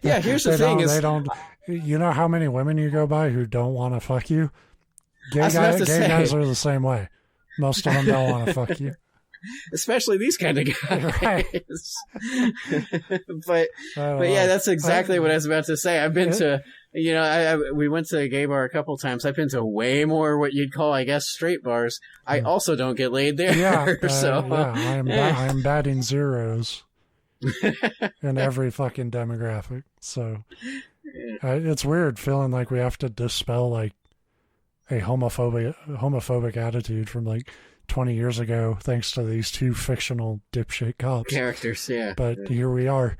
Yeah, here's the thing: they don't. You know how many women you go by who don't want to fuck you? Gay guys are the same way. Most of them don't want to fuck you. Especially these kind of guys. Right. but yeah, that's exactly what I was about to say. I've been to, we went to a gay bar a couple times. I've been to way more what you'd call, I guess, straight bars. I also don't get laid there. Yeah, I am batting zeros in every fucking demographic. So it's weird feeling like we have to dispel like a homophobic attitude from like 20 years ago, thanks to these 2 fictional dipshit cops. Characters, yeah. But here we are.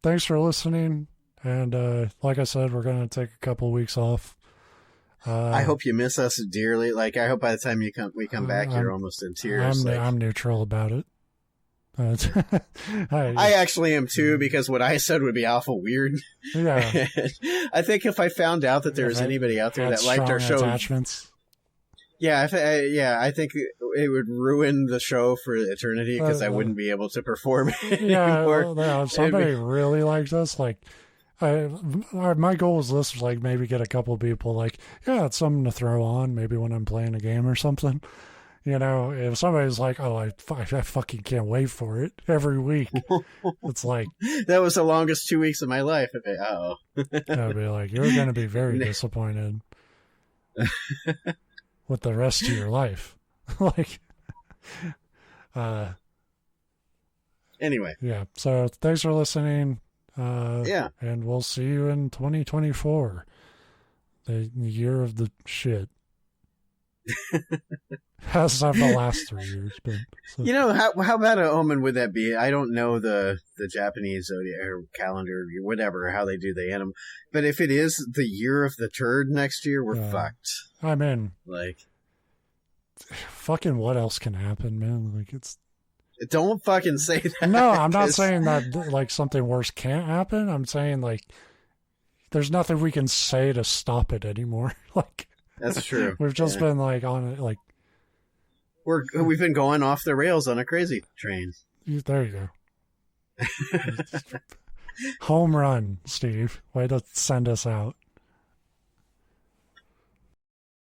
Thanks for listening. And like I said, we're going to take a couple of weeks off. I hope you miss us dearly. Like, I hope by the time we come back, you're almost in tears. I'm neutral about it. I actually am too, because what I said would be awful weird. Yeah. I think if I found out that there was anybody out there that liked our show, attachments. Yeah, I think it would ruin the show for eternity, because I wouldn't be able to perform anymore. Yeah, if somebody really liked us, like, my goal was this, like, maybe get a couple of people, like, it's something to throw on, maybe when I'm playing a game or something. If somebody's like, I fucking can't wait for it every week, it's like... That was the longest 2 weeks of my life. I'd be like, you're going to be very disappointed with the rest of your life. Anyway. Yeah, so thanks for listening. And we'll see you in 2024. The year of the shit. Has not the last 3 years, but how bad an omen would that be? I don't know the Japanese zodiac or calendar, whatever, how they do the anime, but if it is the year of the turd next year, we're fucked. I'm in. Like, fucking what else can happen, man? Like, it's... Don't fucking say that. No, I'm not saying that like something worse can't happen. I'm saying like there's nothing we can say to stop it anymore. Like, that's true. We've just been like on it, like we've been going off the rails on a crazy train. There you go. Home run, Steve. Way to send us out.